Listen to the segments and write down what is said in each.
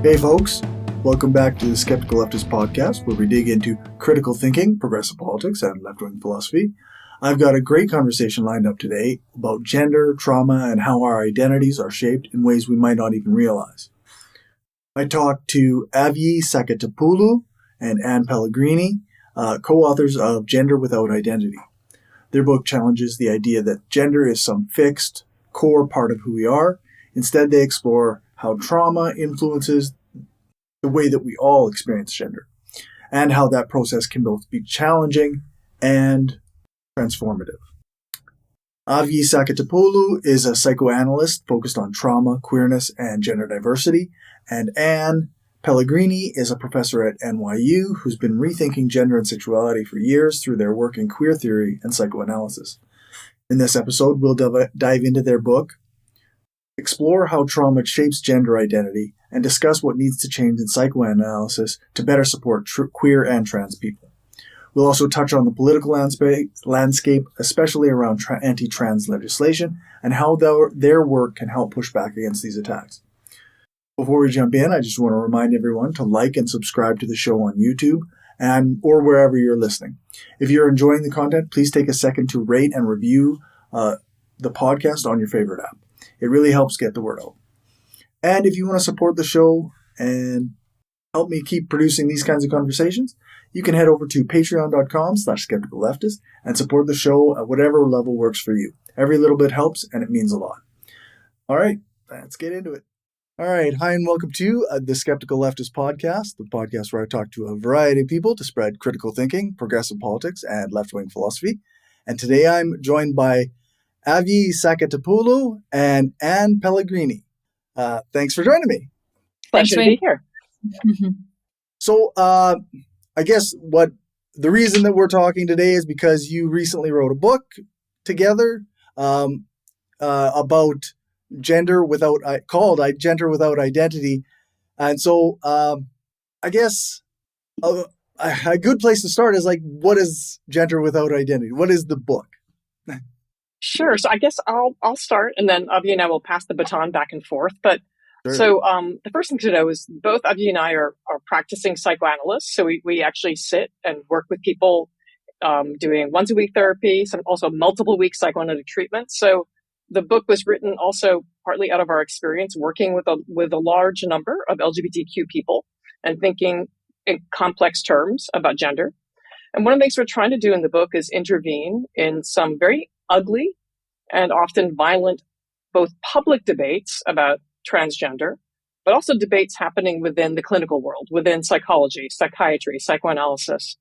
Hey folks, welcome back to the Skeptical Leftist podcast, where we dig into critical thinking, progressive politics, and left-wing philosophy. I've got a great conversation lined up today about gender, trauma, and how our identities are shaped in ways we might not even realize. I talked to Avgi Saketopoulou and Ann Pellegrini, co-authors of Gender Without Identity. Their book challenges the idea that gender is some fixed, core part of who we are. Instead, they explore how trauma influences the way that we all experience gender, and how that process can both be challenging and transformative. Avgi Saketopoulou is a psychoanalyst focused on trauma, queerness, and gender diversity, and Ann Pellegrini is a professor at NYU who's been rethinking gender and sexuality for years through their work in queer theory and psychoanalysis. In this episode, we'll dive into their book, explore how trauma shapes gender identity, and discuss what needs to change in psychoanalysis to better support queer and trans people. We'll also touch on the political landscape, especially around anti-trans legislation, and how their work can help push back against these attacks. Before we jump in, I just want to remind everyone to like and subscribe to the show on YouTube or wherever you're listening. If you're enjoying the content, please take a second to rate and review the podcast on your favorite app. It really helps get the word out. And if you want to support the show and help me keep producing these kinds of conversations, you can head over to patreon.com/skepticalleftist and support the show at whatever level works for you. Every little bit helps, and it means a lot. All right, let's get into it. All right, hi and welcome to the Skeptical Leftist podcast, the podcast where I talk to a variety of people to spread critical thinking, progressive politics, and left-wing philosophy. And today I'm joined by Avgi Saketopoulou and Ann Pellegrini. Thanks for joining me. Pleasure to be here. So I guess the reason that we're talking today is because you recently wrote a book together about Gender Without Identity. And so I guess a good place to start is what is Gender Without Identity? What is the book? Sure. So I guess I'll start, and then Avgi and I will pass the baton back and forth. But Sure. So the first thing to know is both Avgi and I are practicing psychoanalysts. So we actually sit and work with people doing once-a-week therapy, some also multiple-week psychoanalytic treatments. So the book was written also partly out of our experience working with a large number of LGBTQ people and thinking in complex terms about gender. And one of the things we're trying to do in the book is intervene in some very ugly and often violent, both public debates about transgender, but also debates happening within the clinical world, within psychology, psychiatry, psychoanalysis.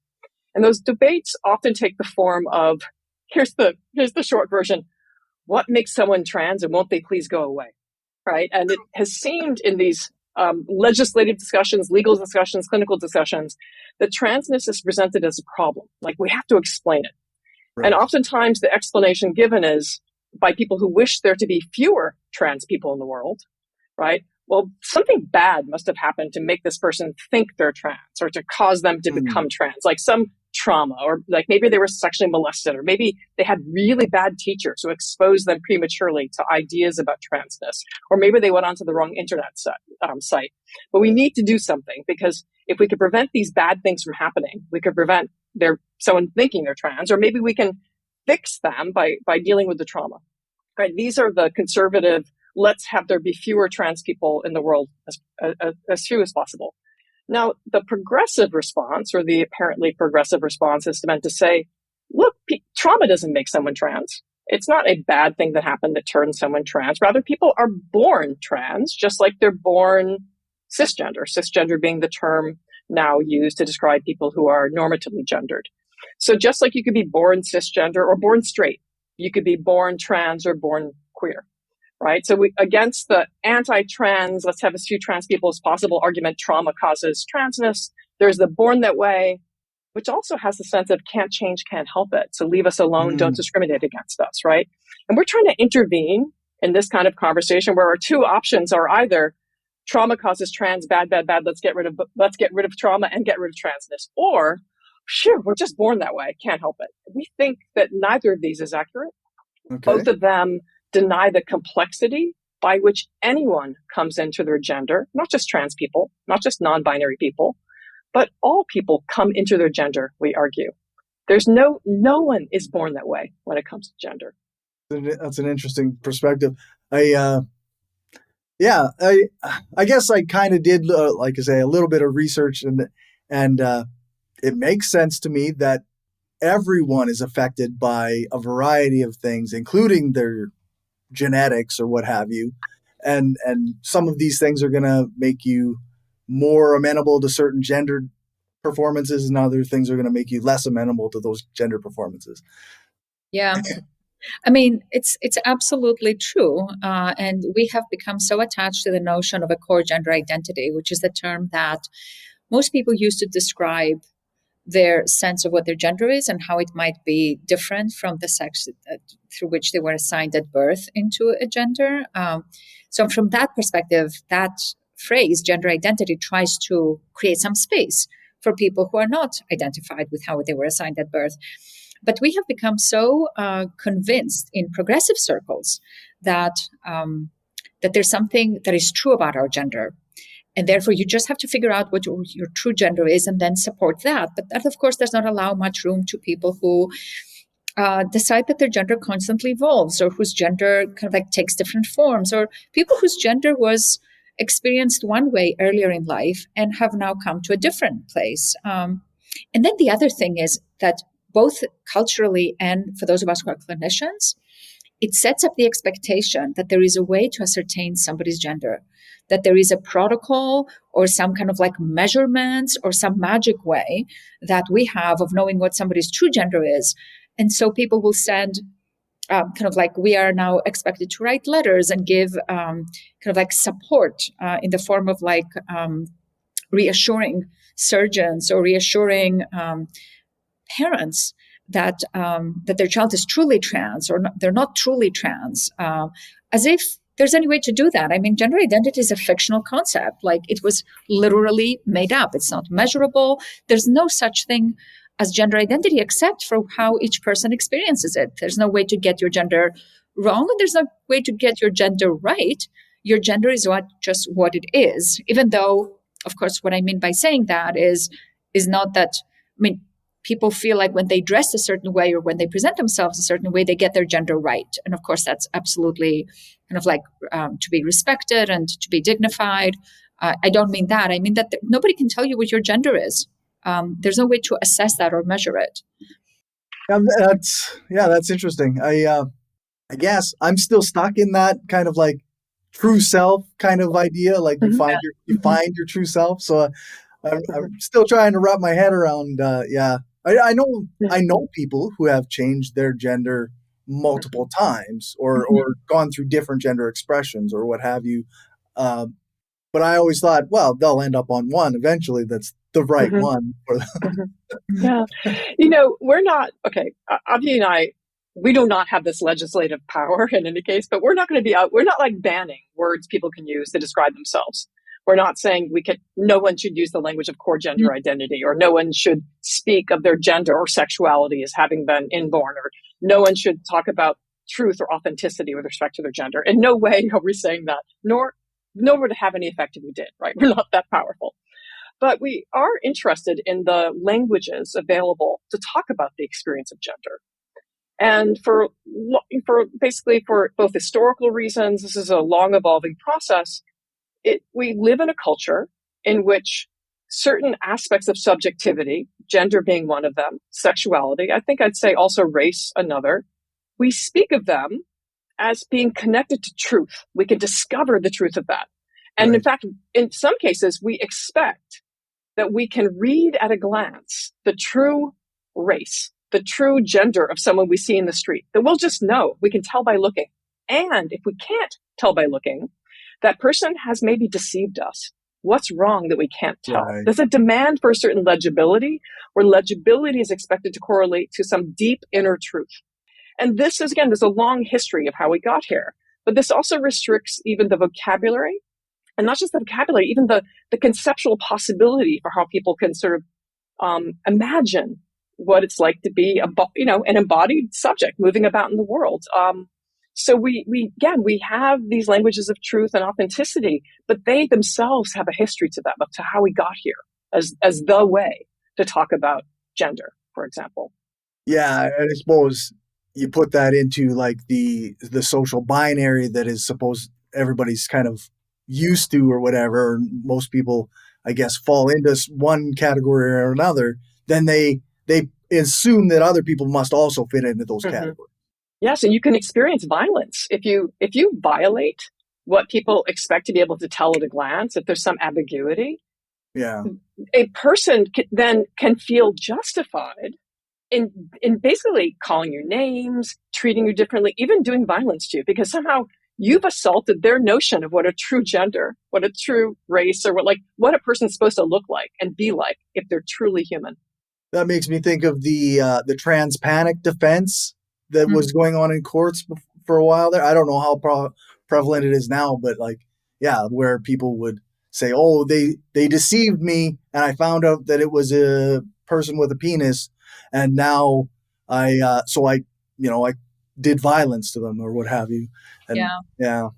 And those debates often take the form of, here's the short version, what makes someone trans and won't they please go away, right? And it has seemed in these legislative discussions, legal discussions, clinical discussions, that transness is presented as a problem. Like we have to explain it. Right. And oftentimes the explanation given is by people who wish there to be fewer trans people in the world, right? Well, something bad must have happened to make this person think they're trans or to cause them to become trans, like some trauma, or like maybe they were sexually molested, or maybe they had really bad teachers who exposed them prematurely to ideas about transness, or maybe they went onto the wrong internet site. But we need to do something, because if we could prevent these bad things from happening, we could prevent someone thinking they're trans, or maybe we can fix them by dealing with the trauma. Right? These are the conservative, let's have there be fewer trans people in the world, as few as possible. Now, the progressive response, or the apparently progressive response, is meant to say, look, trauma doesn't make someone trans. It's not a bad thing that happened that turns someone trans. Rather, people are born trans, just like they're born cisgender being the term now used to describe people who are normatively gendered. So just like you could be born cisgender or born straight, you could be born trans or born queer. Right. So against the anti-trans, let's have as few trans people as possible argument, trauma causes transness. There's the born that way, which also has the sense of can't change, can't help it. So leave us alone. Don't discriminate against us. Right. And we're trying to intervene in this kind of conversation where our two options are either trauma causes trans, bad. Let's get rid of trauma and get rid of transness. Or, sure, we're just born that way. Can't help it. We think that neither of these is accurate. Okay. Both of them deny the complexity by which anyone comes into their gender, not just trans people, not just non-binary people, but all people come into their gender, we argue. There's no one is born that way when it comes to gender. That's an interesting perspective. I guess I kind of did, like I say, a little bit of research, and it makes sense to me that everyone is affected by a variety of things, including their genetics or what have you. And some of these things are going to make you more amenable to certain gender performances, and other things are going to make you less amenable to those gender performances. Yeah. I mean, it's absolutely true. And we have become so attached to the notion of a core gender identity, which is the term that most people use to describe their sense of what their gender is and how it might be different from the sex through which they were assigned at birth into a gender. So from that perspective, that phrase, gender identity, tries to create some space for people who are not identified with how they were assigned at birth. But we have become so convinced in progressive circles that there's something that is true about our gender. And therefore, you just have to figure out what your true gender is and then support that. But that, of course, does not allow much room to people who decide that their gender constantly evolves, or whose gender kind of like takes different forms, or people whose gender was experienced one way earlier in life and have now come to a different place. And then the other thing is that both culturally and for those of us who are clinicians, it sets up the expectation that there is a way to ascertain somebody's gender, that there is a protocol or some kind of like measurements or some magic way that we have of knowing what somebody's true gender is. And so people will send kind of like, we are now expected to write letters and give kind of like support in the form of like reassuring surgeons or reassuring parents that their child is truly trans or not, they're not truly trans, as if there's any way to do that. I mean, gender identity is a fictional concept. Like, it was literally made up. It's not measurable. There's no such thing as gender identity except for how each person experiences it. There's no way to get your gender wrong, and there's no way to get your gender right. Your gender is just what it is, even though, of course, what I mean by saying that is not that, I mean, people feel like when they dress a certain way or when they present themselves a certain way, they get their gender right. And of course, that's absolutely kind of like to be respected and to be dignified. I don't mean that. I mean that nobody can tell you what your gender is. There's no way to assess that or measure it. That's interesting. I guess I'm still stuck in that kind of like true self kind of idea. Like you find your true self. So I'm still trying to wrap my head around. I know people who have changed their gender multiple times or gone through different gender expressions or what have you. But I always thought, well, they'll end up on one eventually that's the right one for them. Yeah. We're not, okay, Avgi and I, we do not have this legislative power in any case, but we're not going to be out, we're not like banning words people can use to describe themselves. We're not saying no one should use the language of core gender identity, or no one should speak of their gender or sexuality as having been inborn, or no one should talk about truth or authenticity with respect to their gender. In no way are we saying that, nor would it have any effect if we did, right? We're not that powerful. But we are interested in the languages available to talk about the experience of gender. And for both historical reasons, this is a long evolving process. We live in a culture in which certain aspects of subjectivity, gender being one of them, sexuality, I think I'd say also race another, we speak of them as being connected to truth. We can discover the truth of that. And right. In fact, in some cases, we expect that we can read at a glance the true race, the true gender of someone we see in the street, that we'll just know. We can tell by looking. And if we can't tell by looking, that person has maybe deceived us. What's wrong that we can't tell? Right. There's a demand for a certain legibility, where legibility is expected to correlate to some deep inner truth. And this is, again, there's a long history of how we got here. But this also restricts even the vocabulary, and not just the vocabulary, even the conceptual possibility for how people can sort of imagine what it's like to be an embodied subject moving about in the world. So we have these languages of truth and authenticity, but they themselves have a history to them, to how we got here as the way to talk about gender, for example. Yeah, and I suppose you put that into like the social binary that is supposed everybody's kind of used to or whatever. Most people, I guess, fall into one category or another. Then they assume that other people must also fit into those categories. Yes, and you can experience violence if you violate what people expect to be able to tell at a glance. If there's some ambiguity, Yeah, a person then can feel justified in basically calling your names, treating you differently, even doing violence to you, because somehow you've assaulted their notion of what a true gender, what a true race, or what a person's supposed to look like and be like if they're truly human. that makes me think of the trans panic defense that was going on in courts for a while there. I don't know how prevalent it is now, but where people would say, "Oh, they deceived me, and I found out that it was a person with a penis, and now I did violence to them or what have you." And yeah.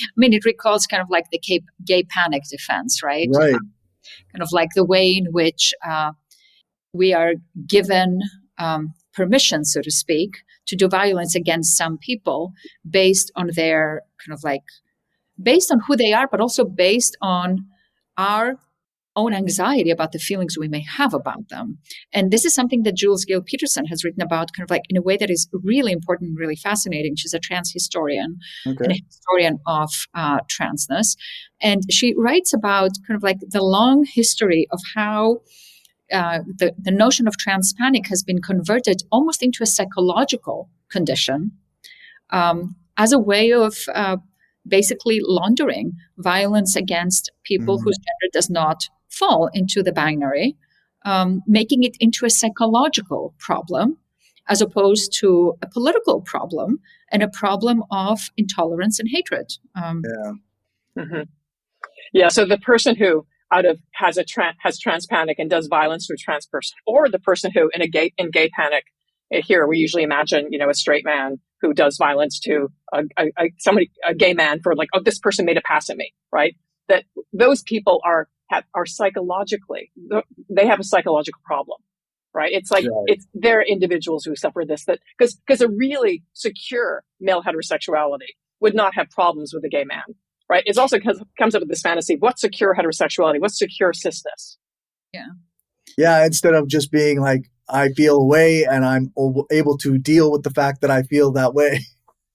I mean, it recalls kind of like the gay panic defense, right? Right. Kind of like the way in which we are given permission, so to speak, to do violence against some people based on their based on who they are, but also based on our own anxiety about the feelings we may have about them. And this is something that Jules Gill Peterson has written about in a way that is really important, really fascinating. She's a trans historian and a historian of transness. And she writes about the long history of how the notion of trans panic has been converted almost into a psychological condition as a way of basically laundering violence against people whose gender does not fall into the binary, making it into a psychological problem as opposed to a political problem and a problem of intolerance and hatred. So the person who has trans panic and does violence to a trans person, or the person who in gay panic, here we usually imagine a straight man who does violence to a gay man for this person made a pass at me, right? That those people are psychologically, they have a psychological problem, right? It's they're individuals who suffer this, that because a really secure male heterosexuality would not have problems with a gay man. Right. It's also comes up with this fantasy. What's secure heterosexuality? What's secure cisness? Yeah. Yeah. Instead of just being like, I feel a way and I'm able to deal with the fact that I feel that way.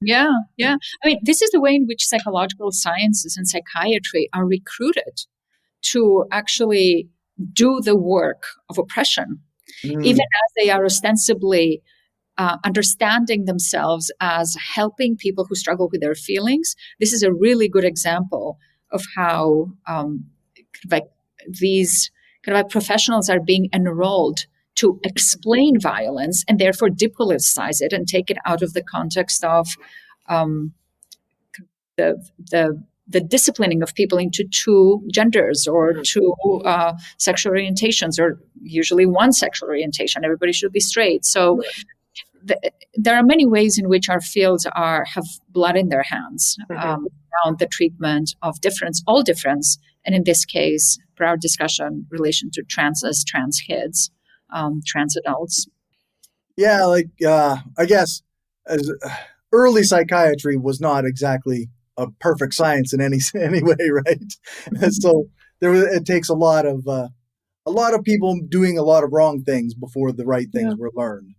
Yeah. Yeah. I mean, this is the way in which psychological sciences and psychiatry are recruited to actually do the work of oppression, even as they are ostensibly understanding themselves as helping people who struggle with their feelings. This is a really good example of how these professionals are being enrolled to explain violence and therefore depoliticize it and take it out of the context of the disciplining of people into two genders or two sexual orientations, or usually one sexual orientation. Everybody should be straight. So there are many ways in which our fields have blood in their hands around the treatment of all difference, and in this case, for our discussion, relation to transness, trans kids, trans adults. Yeah, I guess as early psychiatry was not exactly a perfect science in any way, right? So it takes a lot of people doing a lot of wrong things before the right things were learned.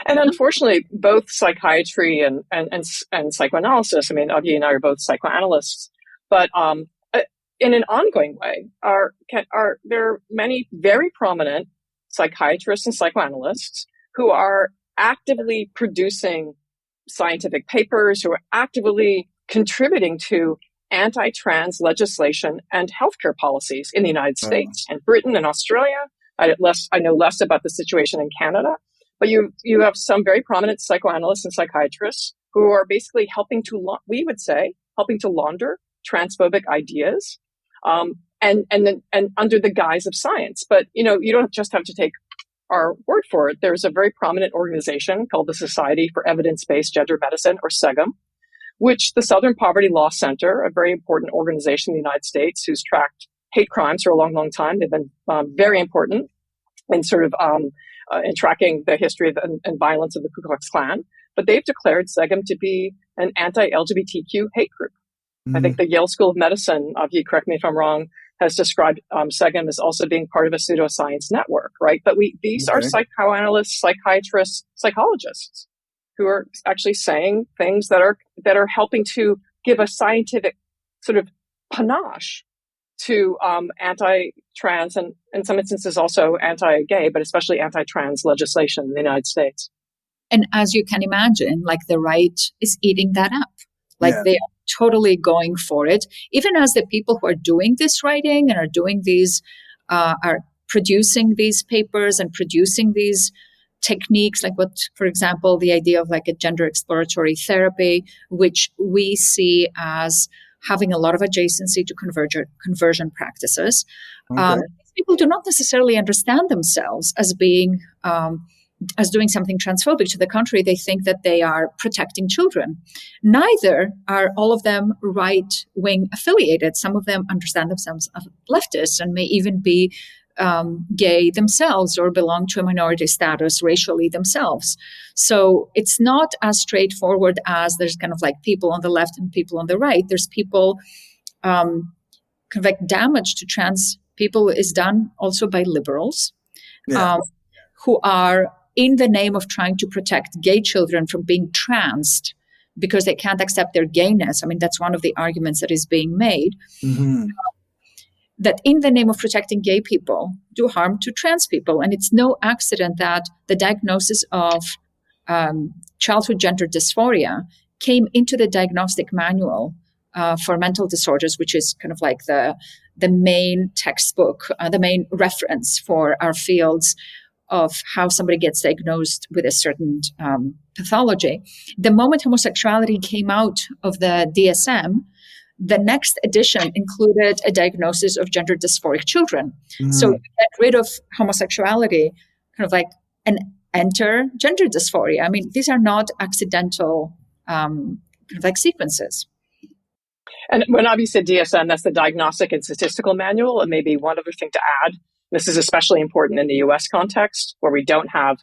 And unfortunately, both psychiatry and psychoanalysis, I mean, Avgi and I are both psychoanalysts, but in an ongoing way, there are many very prominent psychiatrists and psychoanalysts who are actively producing scientific papers, who are actively contributing to anti-trans legislation and healthcare policies in the United States and Britain and Australia. I know less about the situation in Canada. But you have some very prominent psychoanalysts and psychiatrists who are basically helping to launder transphobic ideas, and under the guise of science. But you don't just have to take our word for it. There's a very prominent organization called the Society for Evidence-Based Gender Medicine, or SEGM, which the Southern Poverty Law Center, a very important organization in the United States who's tracked hate crimes for a long, long time. They've been very important in sort of in tracking the history of and violence of the Ku Klux Klan. But they've declared SEGM to be an anti-LGBTQ hate group. I think the Yale School of Medicine, Avgi, correct me if I'm wrong, has described SEGM as also being part of a pseudoscience network, right? But these are psychoanalysts, psychiatrists, psychologists who are actually saying things that are helping to give a scientific sort of panache to anti-trans and in some instances also anti-gay, but especially anti-trans legislation in the United States. And as you can imagine, like the right is eating that up. Like they are totally going for it. Even as the people who are doing this writing and are doing these, are producing these papers and producing these techniques, like what, for example, the idea of like a gender exploratory therapy, which we see as having a lot of adjacency to conversion practices. People do not necessarily understand themselves as being as doing something transphobic. To the contrary, they think that they are protecting children. Neither are all of them right-wing affiliated. Some of them understand themselves as leftists and may even be gay themselves or belong to a minority status racially themselves. So it's not as straightforward as there's kind of like people on the left and people on the right. There's people, kind of like damage to trans people is done also by liberals who are in the name of trying to protect gay children from being transed because they can't accept their gayness. I mean, that's one of the arguments that is being made. That in the name of protecting gay people do harm to trans people. And it's no accident that the diagnosis of childhood gender dysphoria came into the diagnostic manual for mental disorders, which is kind of like the main textbook, the main reference for our fields of how somebody gets diagnosed with a certain pathology. The moment homosexuality came out of the DSM, the next edition included a diagnosis of gender dysphoric children. So you get rid of homosexuality, kind of like, and enter gender dysphoria. I mean, these are not accidental kind of like sequences. And when Avi said DSM, that's the Diagnostic and Statistical Manual. And maybe one other thing to add, this is especially important in the US context where we don't have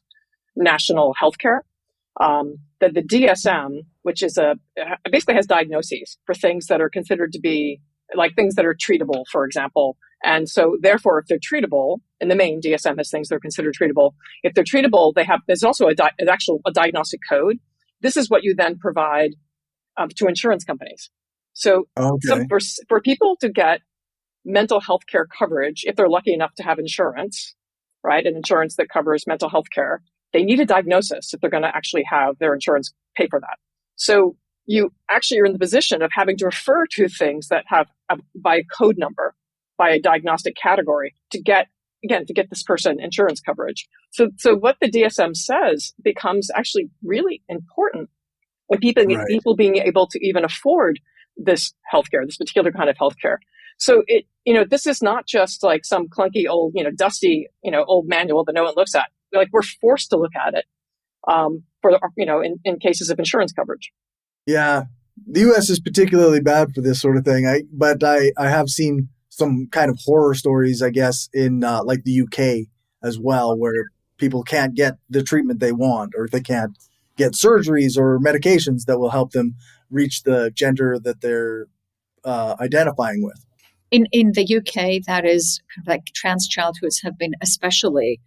national healthcare, that the DSM, which is basically has diagnoses for things that are considered to be like things that are treatable, for example. And so therefore, if they're treatable, in the main DSM has things that are considered treatable. If they're treatable, there's also a diagnostic code. This is what you then provide to insurance companies. So for people to get mental health care coverage, if they're lucky enough to have insurance, right, an insurance that covers mental health care, they need a diagnosis if they're going to actually have their insurance pay for that. So you actually are in the position of having to refer to things that have by a code number, by a diagnostic category to get this person insurance coverage. So what the DSM says becomes actually really important with people being able to even afford this healthcare, this particular kind of healthcare. So this is not just like some clunky old, dusty, old manual that no one looks at. Like we're forced to look at it in cases of insurance coverage. Yeah, the U.S. is particularly bad for this sort of thing. But I have seen some kind of horror stories, I guess, in like the UK as well, where people can't get the treatment they want, or they can't get surgeries or medications that will help them reach the gender that they're identifying with. In the UK, that is kind of like trans childhoods have been especially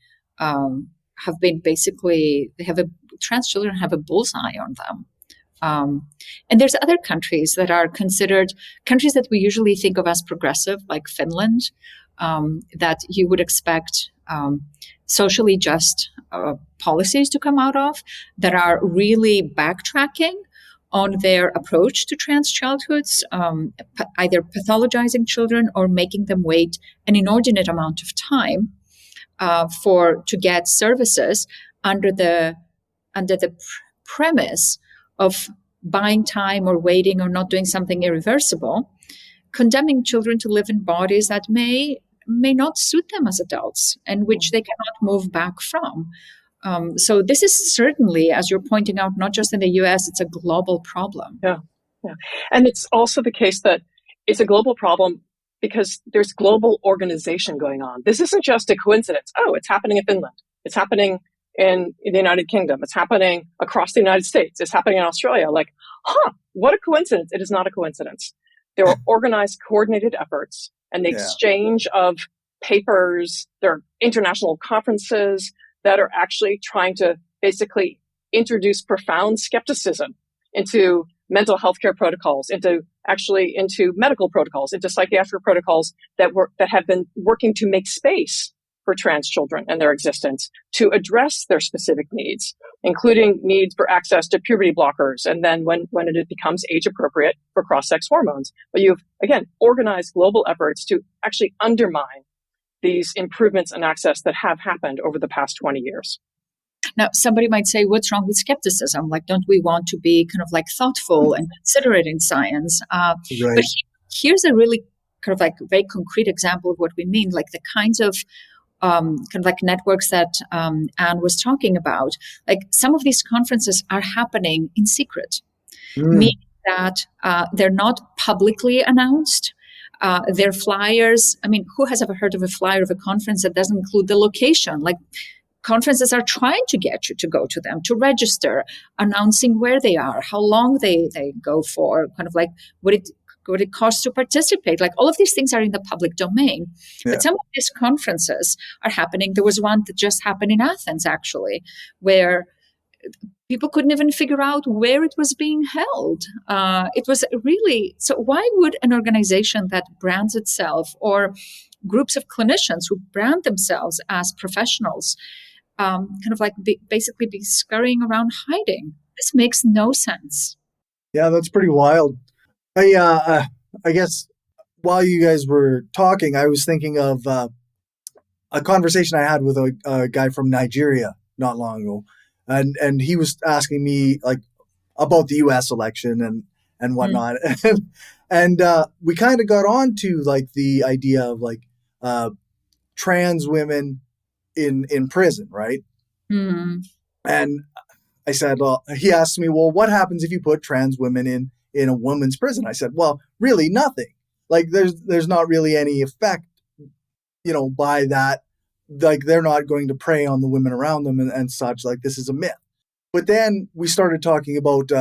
trans children have a bullseye on them. And there's other countries that are considered countries that we usually think of as progressive, like Finland, that you would expect socially just policies to come out of, that are really backtracking on their approach to trans childhoods, either pathologizing children or making them wait an inordinate amount of time to get services under the premise of buying time or waiting or not doing something irreversible, condemning children to live in bodies that may not suit them as adults and which they cannot move back from. So this is certainly, as you're pointing out, not just in the US, it's a global problem. Yeah. Yeah. And it's also the case that it's a global problem because there's global organization going on. This isn't just a coincidence. Oh, it's happening in Finland. It's happening in the United Kingdom. It's happening across the United States. It's happening in Australia. Like, what a coincidence. It is not a coincidence. There are organized, coordinated efforts and the exchange of papers. There are international conferences that are actually trying to basically introduce profound skepticism into mental health care protocols, into medical protocols, into psychiatric protocols that have been working to make space for trans children and their existence, to address their specific needs, including needs for access to puberty blockers, and then when it becomes age appropriate for cross-sex hormones. But you've, again, organized global efforts to actually undermine these improvements in access that have happened over the past 20 years. Now, somebody might say, what's wrong with skepticism? Like, don't we want to be kind of like thoughtful and considerate in science? Right. But here's a really kind of like very concrete example of what we mean, like the kinds of kind of like networks that Anne was talking about. Like some of these conferences are happening in secret, meaning that they're not publicly announced. Their flyers, I mean, who has ever heard of a flyer of a conference that doesn't include the location? Like, conferences are trying to get you to go to them, to register, announcing where they are, how long they go for, kind of like what it costs to participate. Like all of these things are in the public domain. Yeah. But some of these conferences are happening. There was one that just happened in Athens, actually, where people couldn't even figure out where it was being held. It was really, so why would an organization that brands itself, or groups of clinicians who brand themselves as professionals, kind of like basically be scurrying around hiding? This makes no sense. Yeah, that's pretty wild. I guess while you guys were talking, I was thinking of a conversation I had with a guy from Nigeria not long ago, and he was asking me like about the U.S. election and whatnot, and we kind of got on to like the idea of like trans women in prison, right? Mm. And I said, well, he asked me, well, what happens if you put trans women in a woman's prison? I said, well, really nothing. Like there's not really any effect, by that. Like they're not going to prey on the women around them and such. Like this is a myth. But then we started talking about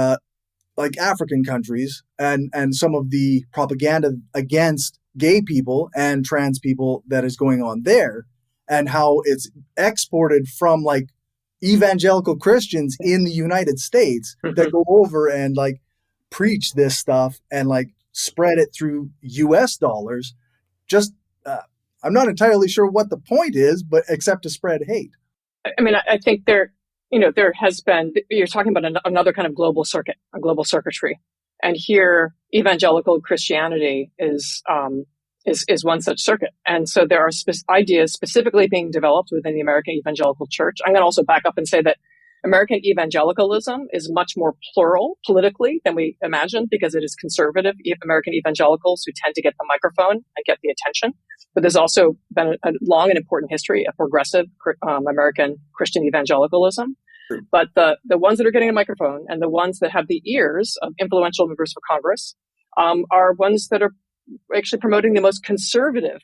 like African countries and some of the propaganda against gay people and trans people that is going on there, and how it's exported from like evangelical Christians in the United States that go over and like preach this stuff and like spread it through US dollars. Just, I'm not entirely sure what the point is, but except to spread hate. I mean, I think there has been, you're talking about another kind of global circuit, a global circuitry. And here, evangelical Christianity is one such circuit. And so there are ideas specifically being developed within the American Evangelical Church. I'm going to also back up and say that American evangelicalism is much more plural politically than we imagine, because it is conservative American evangelicals who tend to get the microphone and get the attention. But there's also been a long and important history of progressive American Christian evangelicalism. But the ones that are getting a microphone and the ones that have the ears of influential members of Congress are ones that are actually promoting the most conservative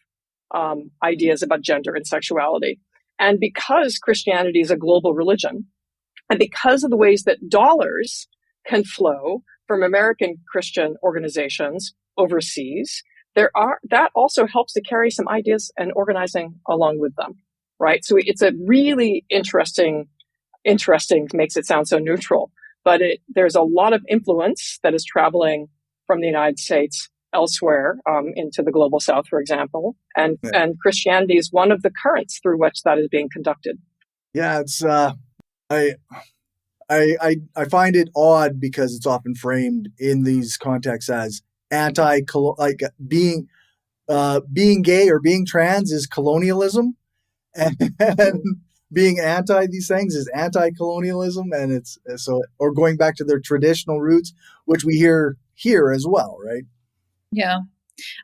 ideas about gender and sexuality. And because Christianity is a global religion, and because of the ways that dollars can flow from American Christian organizations overseas, that also helps to carry some ideas and organizing along with them, right? So it's a really interesting, makes it sound so neutral, but there's a lot of influence that is traveling from the United States elsewhere into the global South, for example, and Christianity is one of the currents through which that is being conducted. Yeah, it's I find it odd because it's often framed in these contexts as like being gay or being trans is colonialism, and being anti these things is anti-colonialism, and it's so, or going back to their traditional roots, which we hear here as well, right? Yeah.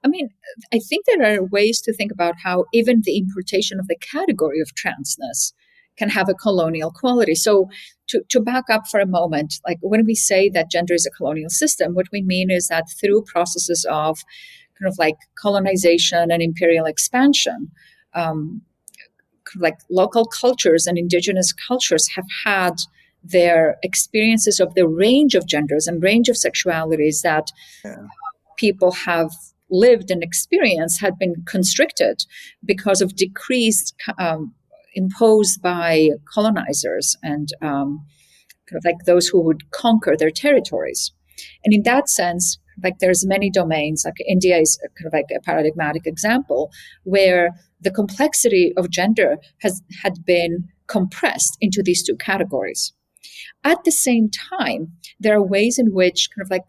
I mean, I think there are ways to think about how even the importation of the category of transness can have a colonial quality. So to back up for a moment, like when we say that gender is a colonial system, what we mean is that through processes of kind of like colonization and imperial expansion, like local cultures and indigenous cultures have had their experiences of the range of genders and range of sexualities that people have lived and experienced had been constricted because of decrees imposed by colonizers and kind of like those who would conquer their territories. And in that sense, like there's many domains, like India is kind of like a paradigmatic example where the complexity of gender had been compressed into these two categories. At the same time, there are ways in which kind of like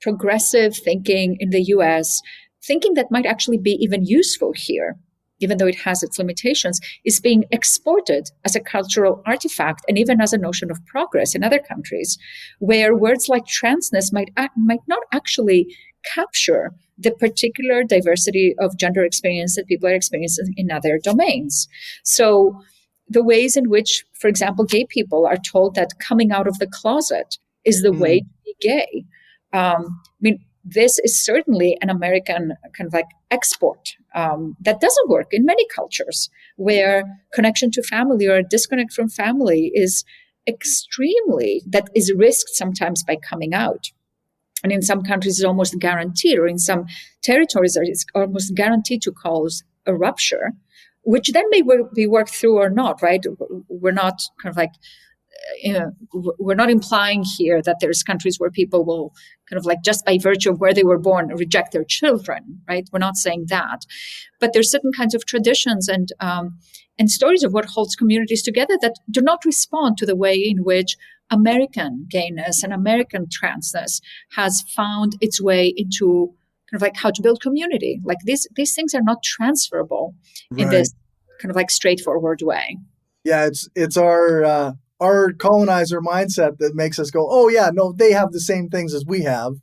progressive thinking in the US, thinking that might actually be even useful here, even though it has its limitations, is being exported as a cultural artifact and even as a notion of progress in other countries, where words like transness might not actually capture the particular diversity of gender experience that people are experiencing in other domains. So the ways in which, for example, gay people are told that coming out of the closet is the way to be gay. I mean, this is certainly an American kind of like export that doesn't work in many cultures where connection to family or disconnect from family is that is risked sometimes by coming out. And in some countries, it's almost guaranteed, or in some territories, it's almost guaranteed to cause a rupture, which then may be worked through or not, right? We're not kind of like, we're not implying here that there's countries where people will kind of like just by virtue of where they were born reject their children, right? We're not saying that, but there's certain kinds of traditions and stories of what holds communities together that do not respond to the way in which American gayness and American transness has found its way into kind of like how to build community. Like these things are not transferable in this kind of like straightforward way. Yeah, it's our colonizer mindset that makes us go, oh yeah, no, they have the same things as we have.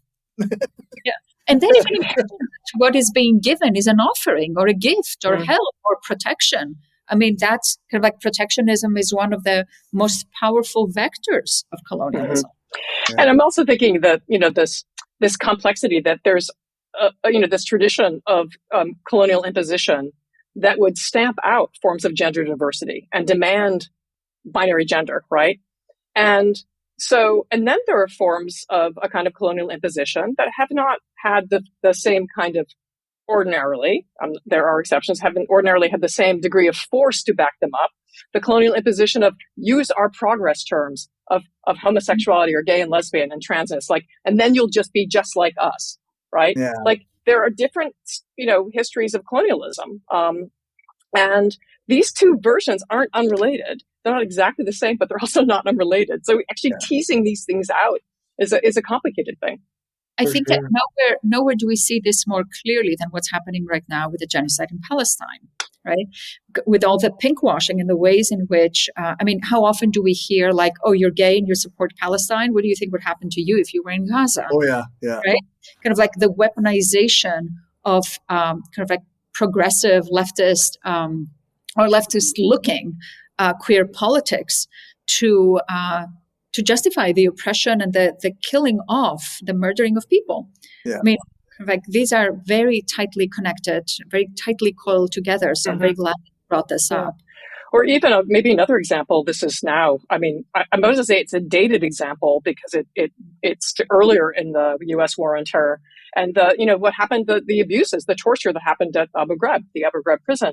Yeah. And then even what is being given is an offering or a gift or help or protection. I mean, that's kind of like protectionism is one of the most powerful vectors of colonialism. Mm-hmm. And I'm also thinking that, this complexity that there's, this tradition of colonial imposition that would stamp out forms of gender diversity and demand binary gender, right? And then there are forms of a kind of colonial imposition that have not had the same kind of ordinarily, there are exceptions, haven't ordinarily had the same degree of force to back them up. The colonial imposition of use our progress terms of homosexuality or gay and lesbian and transness, and then you'll just be just like us, right? Yeah. Like there are different, histories of colonialism. And these two versions aren't unrelated. They're not exactly the same, but they're also not unrelated. So actually teasing these things out is a complicated thing. I think that nowhere do we see this more clearly than what's happening right now with the genocide in Palestine, right? With all the pinkwashing and the ways in which, how often do we hear like, oh, you're gay and you support Palestine? What do you think would happen to you if you were in Gaza? Oh, yeah. Right? Kind of like the weaponization of kind of like progressive leftist or leftist-looking queer politics to justify the oppression and the killing of, the murdering of people. Yeah. I mean, like these are very tightly connected, very tightly coiled together. So I'm very glad you brought this up. Or even maybe another example. This is now. I mean, I'm going to say it's a dated example because it's earlier in the U.S. war on terror, and what happened, the abuses, the torture that happened at Abu Ghraib, the Abu Ghraib prison,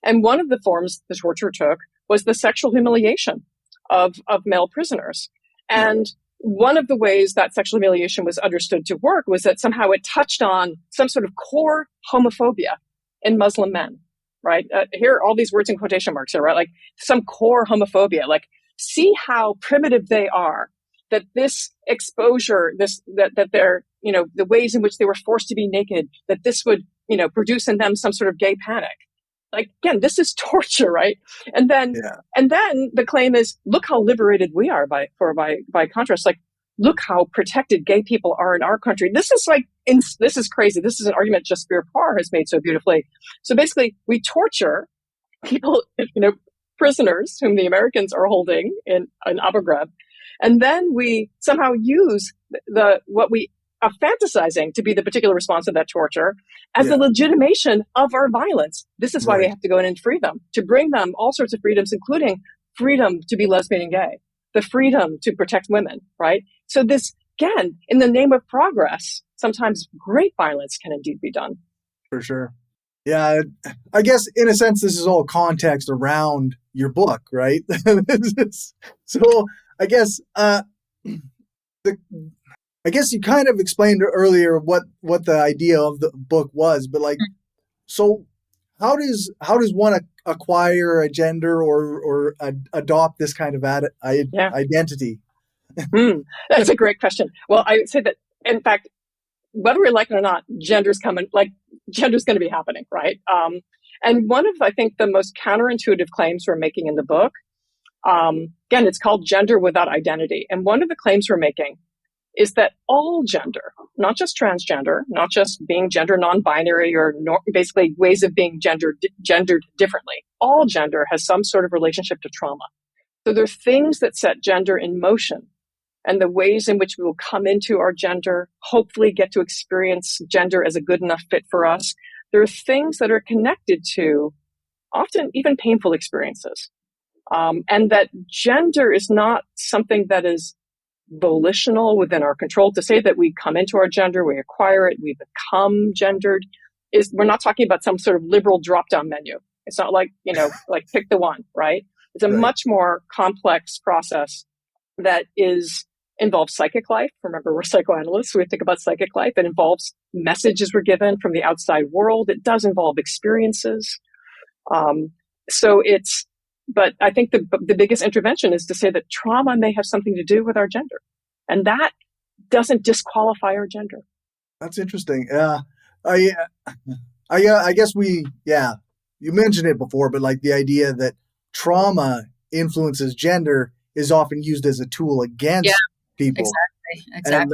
and one of the forms the torture took was the sexual humiliation of male prisoners. And one of the ways that sexual humiliation was understood to work was that somehow it touched on some sort of core homophobia in Muslim men, right? Here are all these words in quotation marks here, right? Like some core homophobia, like see how primitive they are, that this exposure, that they're, the ways in which they were forced to be naked, that this would, produce in them some sort of gay panic. Like, again, this is torture, right? And then the claim is, look how liberated we are by contrast. Like, look how protected gay people are in our country. This is this is crazy. This is an argument Jasbir Kaur has made so beautifully. So basically, we torture people, prisoners whom the Americans are holding in Abu Ghraib. And then we somehow use what we are fantasizing to be the particular response to that torture as the legitimation of our violence. This is why we have to go in and free them, to bring them all sorts of freedoms, including freedom to be lesbian and gay, the freedom to protect women, right? So this, again, in the name of progress, sometimes great violence can indeed be done. For sure. Yeah, I guess in a sense, this is all context around your book, right? So I guess I guess you kind of explained earlier what the idea of the book was, but like, so how does one acquire a gender or adopt this kind of identity? That's a great question. Well, I would say that, in fact, whether we like it or not, gender's going to be happening, right? And one of, I think, the most counterintuitive claims we're making in the book, again, it's called Gender Without Identity. And one of the claims we're making is that all gender, not just transgender, not just being gender non-binary or basically ways of being gendered differently, all gender has some sort of relationship to trauma. So there are things that set gender in motion, and the ways in which we will come into our gender, hopefully get to experience gender as a good enough fit for us. There are things that are connected to often even painful experiences. And that gender is not something that is volitional within our control. To say that we come into our gender, we acquire it, we become gendered, we're not talking about some sort of liberal drop-down menu. It's not like, like pick the one, right? It's a much more complex process that involves psychic life. Remember, we're psychoanalysts, so we think about psychic life. It involves messages we're given from the outside world. It does involve experiences. But I think the biggest intervention is to say that trauma may have something to do with our gender. And that doesn't disqualify our gender. That's interesting. I guess you mentioned it before, but like the idea that trauma influences gender is often used as a tool against people. Exactly. And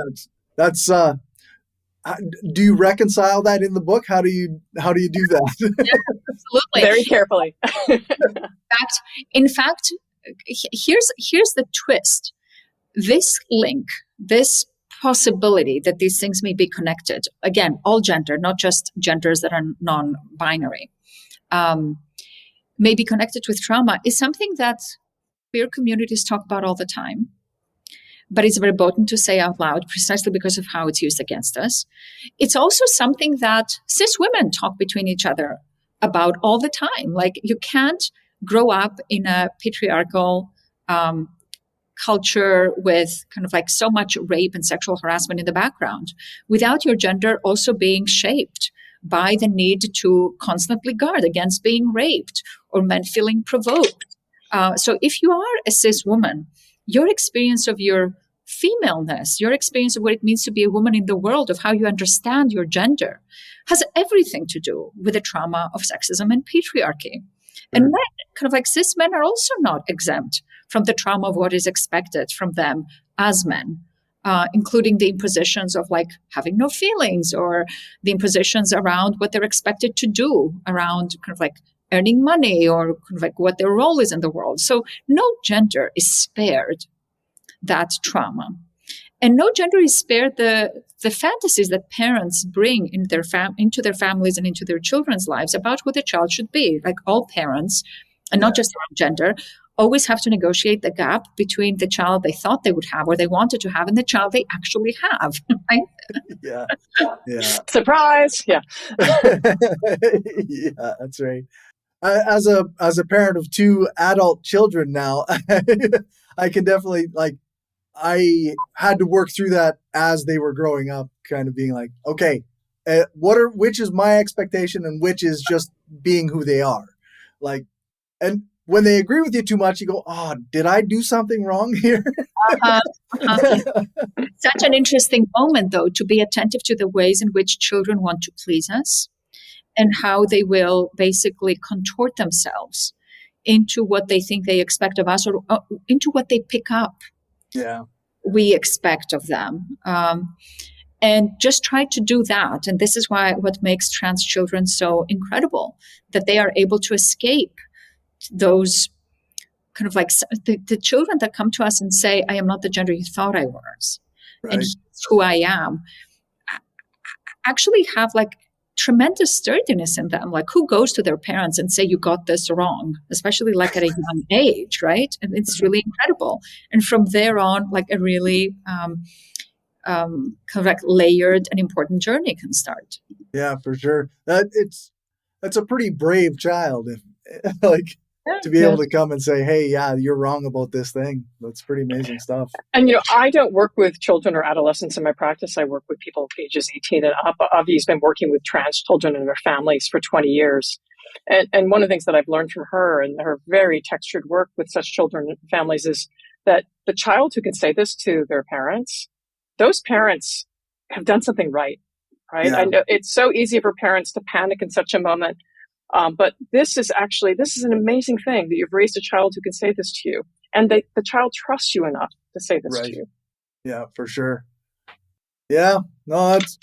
that's do you reconcile that in the book? How do you do that? Yeah, absolutely. Very carefully. In fact, here's the twist. This link, this possibility that these things may be connected, again, all gender, not just genders that are non-binary, may be connected with trauma, is something that queer communities talk about all the time. But it's verboten to say out loud precisely because of how it's used against us. It's also something that cis women talk between each other about all the time. Like, you can't grow up in a patriarchal culture with kind of like so much rape and sexual harassment in the background without your gender also being shaped by the need to constantly guard against being raped or men feeling provoked. So if you are a cis woman, your experience of your femaleness, your experience of what it means to be a woman in the world, of how you understand your gender, has everything to do with the trauma of sexism and patriarchy. And men, kind of like cis men, are also not exempt from the trauma of what is expected from them as men, including the impositions of like having no feelings, or the impositions around what they're expected to do around kind of like earning money, or kind of like what their role is in the world. So no gender is spared that trauma. And no gender is spared the fantasies that parents bring into their families and into their children's lives about what a child should be. Like, all parents, and not just around gender, always have to negotiate the gap between the child they thought they would have or they wanted to have and the child they actually have. Right? Yeah. Surprise. Yeah. Yeah, that's right. As a parent of two adult children now, I can definitely, like, I had to work through that as they were growing up, kind of being like, okay, which is my expectation and which is just being who they are. Like, and when they agree with you too much, you go, oh, did I do something wrong here? Such an interesting moment, though, to be attentive to the ways in which children want to please us and how they will basically contort themselves into what they think they expect of us, or into what they pick up. Yeah, we expect of them. And just try to do that. And this is what makes trans children so incredible, that they are able to escape those kind of like the children that come to us and say, I am not the gender you thought I was, Right. and here's who I am, actually have like tremendous sturdiness in them. Like, who goes to their parents and say, you got this wrong, especially like at a young age, right? And it's really incredible. And from there on, like a really kind of like layered and important journey can start. Yeah, for sure. That's a pretty brave child, like, to be able to come and say, hey, yeah, you're wrong about this thing. That's pretty amazing stuff. And, I don't work with children or adolescents in my practice. I work with people ages 18 and up. Avgi's been working with trans children and their families for 20 years. And one of the things that I've learned from her and her very textured work with such children and families is that the child who can say this to their parents, those parents have done something right? Yeah. I know it's so easy for parents to panic in such a moment. But this is an amazing thing that you've raised a child who can say this to you, and the child trusts you enough to say this to you. Yeah, for sure. Yeah, no, that's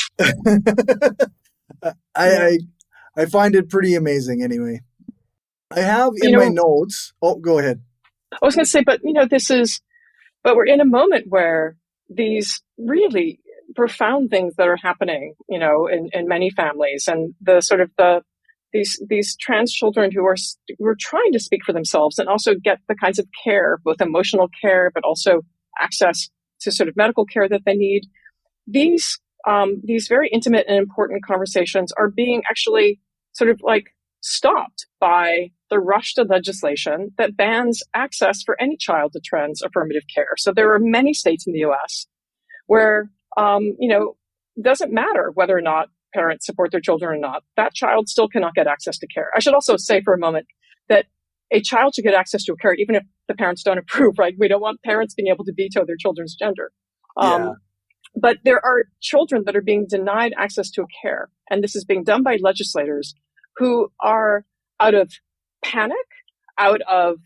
I find it pretty amazing anyway. I have in my notes. Oh, go ahead. I was going to say, but but we're in a moment where these really profound things that are happening, in many families, and these trans children who are trying to speak for themselves and also get the kinds of care, both emotional care, but also access to sort of medical care that they need. These very intimate and important conversations are being actually sort of like stopped by the rush to legislation that bans access for any child to trans affirmative care. So there are many states in the U.S. where, it doesn't matter whether or not parents support their children or not, that child still cannot get access to care. I should also say for a moment that a child should get access to care even if the parents don't approve, right? We don't want parents being able to veto their children's gender. But there are children that are being denied access to care. And this is being done by legislators who are out of panic, out of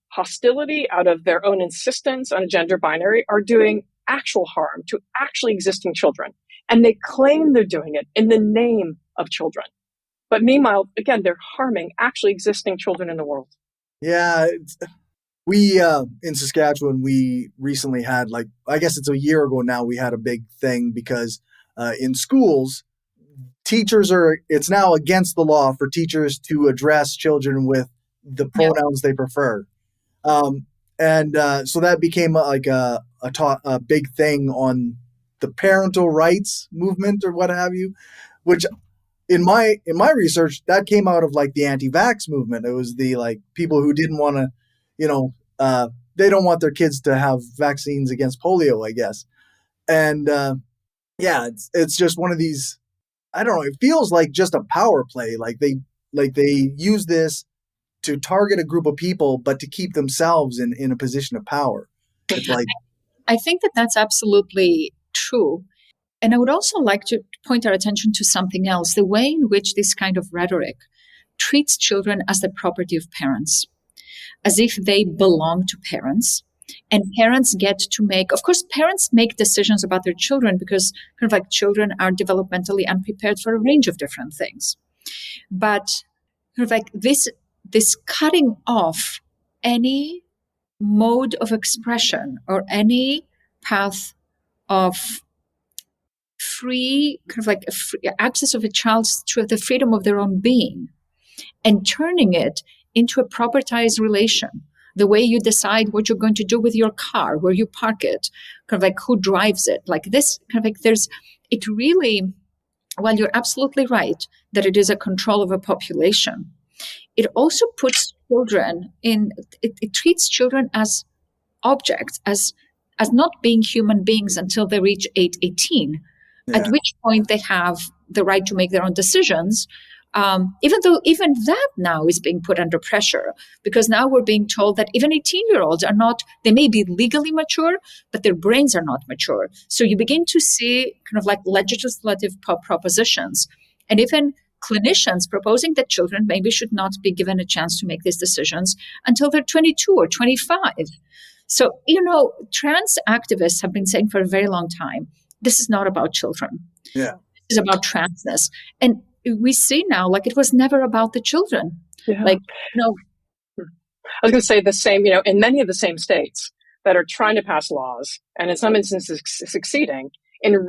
hostility, out of their own insistence on a gender binary, are doing actual harm to actually existing children. And they claim they're doing it in the name of children. But meanwhile, again, they're harming actually existing children in the world. Yeah. We, in Saskatchewan, we recently had, I guess it's a year ago now, we had a big thing because in schools, it's now against the law for teachers to address children with the pronouns they prefer. So that became a big thing on the parental rights movement or what have you, which in my research, that came out of the anti-vax movement. It was the people who didn't want to, they don't want their kids to have vaccines against polio, I guess. And it's just one of these, I don't know, it feels like just a power play. They use this to target a group of people, but to keep themselves in a position of power. It's I think that that's absolutely true. And I would also like to point our attention to something else, the way in which this kind of rhetoric treats children as the property of parents, as if they belong to parents. And parents get to of course, parents make decisions about their children because children are developmentally unprepared for a range of different things. But this cutting off any mode of expression or any path of free access of a child to the freedom of their own being, and turning it into a propertized relation, the way you decide what you're going to do with your car, where you park it, who drives it, it really, while you're absolutely right that it is a control of a population, it also puts children it treats children as objects, as not being human beings until they reach age 18, at which point they have the right to make their own decisions. Even though even that now is being put under pressure, because now we're being told that even 18-year-olds are not, they may be legally mature, but their brains are not mature. So you begin to see legislative propositions, and even clinicians proposing that children maybe should not be given a chance to make these decisions until they're 22 or 25. So, trans activists have been saying for a very long time, this is not about children. Yeah. This is about transness. And we see now, it was never about the children. Yeah. I was going to say the same, in many of the same states that are trying to pass laws, and in some instances succeeding in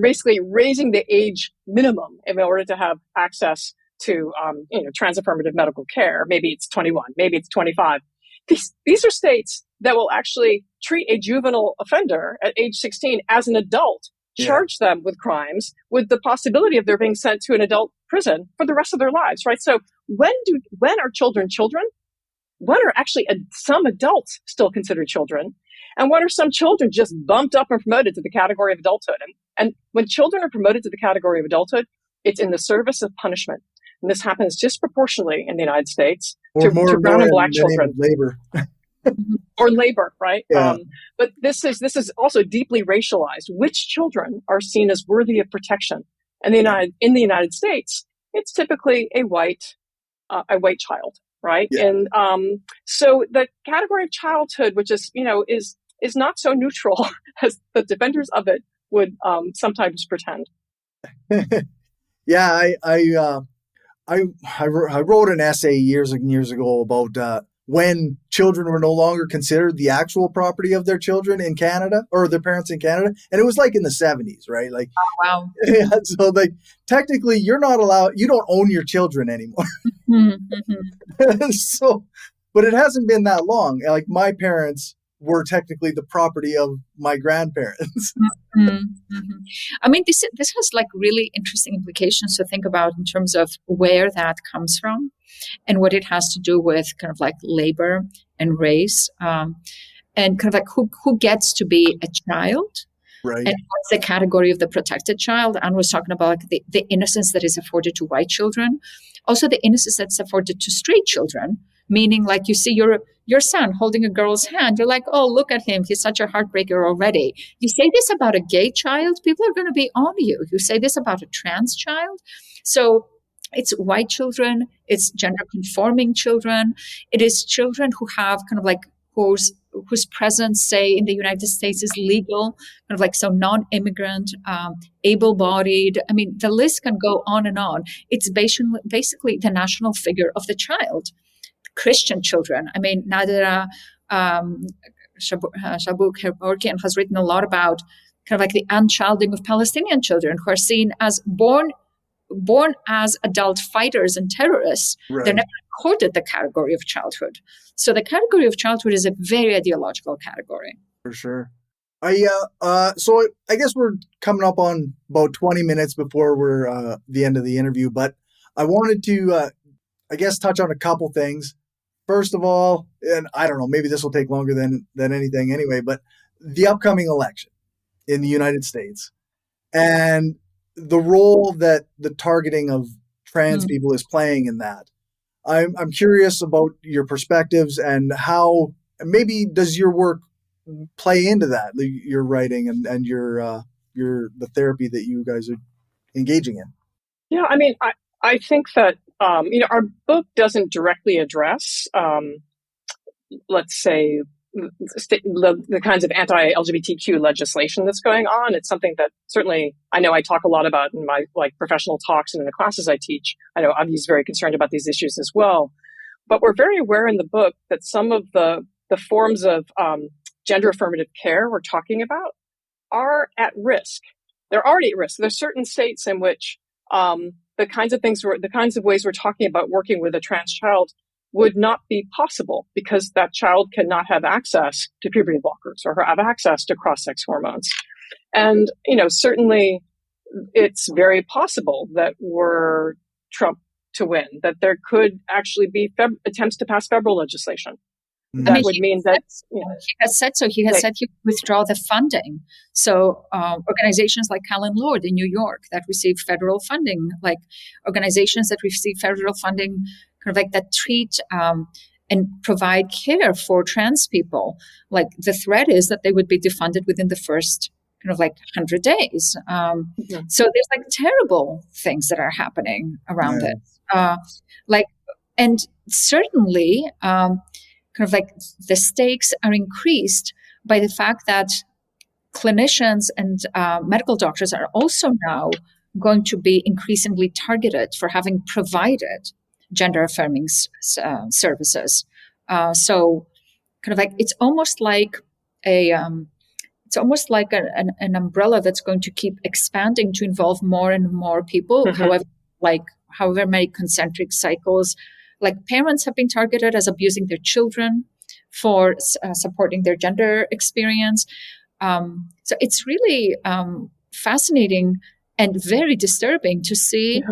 basically raising the age minimum in order to have access to, trans affirmative medical care. Maybe it's 21, maybe it's 25. These are states that will actually treat a juvenile offender at age 16 as an adult, charge them with crimes with the possibility of their being sent to an adult prison for the rest of their lives, right? So when are children children? When are actually some adults still considered children? And when are some children just bumped up and promoted to the category of adulthood? And when children are promoted to the category of adulthood, it's in the service of punishment. And this happens disproportionately in the United States to brown and black children. Labor. Or labor, right? Yeah. But this is also deeply racialized. Which children are seen as worthy of protection? And in the United States, it's typically a white child, right? Yeah. And so the category of childhood, which is is not so neutral as the defenders of it would sometimes pretend. Yeah, I wrote an essay years and years ago about when children were no longer considered the actual property of their children in Canada or their parents in Canada. And it was like in the 70s, right? Like, oh, wow. Yeah, so like technically you're not allowed, you don't own your children anymore. Mm-hmm. So, but it hasn't been that long. Like my parents were technically the property of my grandparents. Mm-hmm. I mean, this has like really interesting implications to think about in terms of where that comes from and what it has to do with kind of like labor and race, and kind of like who gets to be a child, right? And what's the category of the protected child. Anne was talking about like the innocence that is afforded to white children, also the innocence that's afforded to straight children. Meaning, like you see your son holding a girl's hand, you're like, oh, look at him, he's such a heartbreaker already. You say this about a gay child, people are going to be on you. You say this about a trans child. So it's white children, it's gender conforming children, it is children who have kind of like whose presence, say, in the United States is legal, kind of like so non-immigrant, able-bodied. I mean, the list can go on and on. It's basically the national figure of the child. Christian children. I mean, Nadira Shabuk-Herborkian has written a lot about kind of like the unchilding of Palestinian children who are seen as born as adult fighters and terrorists. Right. They're never accorded the category of childhood. So the category of childhood is a very ideological category. For sure. So I guess we're coming up on about 20 minutes before we're the end of the interview, but I wanted to, I guess, touch on a couple things. First of all, and I don't know, maybe this will take longer than anything anyway, but the upcoming election in the United States and the role that the targeting of trans people is playing in that. I'm curious about your perspectives and how maybe does your work play into that, your writing and your the therapy that you guys are engaging in. Yeah, I mean, I think that our book doesn't directly address, let's say, the kinds of anti-LGBTQ legislation that's going on. It's something that certainly I know I talk a lot about in my professional talks and in the classes I teach. I know Avgi's very concerned about these issues as well. But we're very aware in the book that some of the forms of gender affirmative care we're talking about are at risk. They're already at risk. There's certain states in which the kinds of ways we're talking about working with a trans child would not be possible because that child cannot have access to puberty blockers or have access to cross-sex hormones. And, certainly it's very possible that were Trump to win, that there could actually be attempts to pass federal legislation. That would mean that he has said so. He has said he would withdraw the funding. So organizations like Callan Lord in New York that receive federal funding, like organizations that receive federal funding, kind of like that treat and provide care for trans people. Like the threat is that they would be defunded within the first kind of like 100 days. So there's like terrible things that are happening around it. And certainly. Kind of like the stakes are increased by the fact that clinicians and medical doctors are also now going to be increasingly targeted for having provided gender affirming services So kind of like it's almost like an umbrella that's going to keep expanding to involve more and more people. However many concentric cycles, like parents have been targeted as abusing their children for supporting their gender experience. So it's really fascinating and very disturbing to see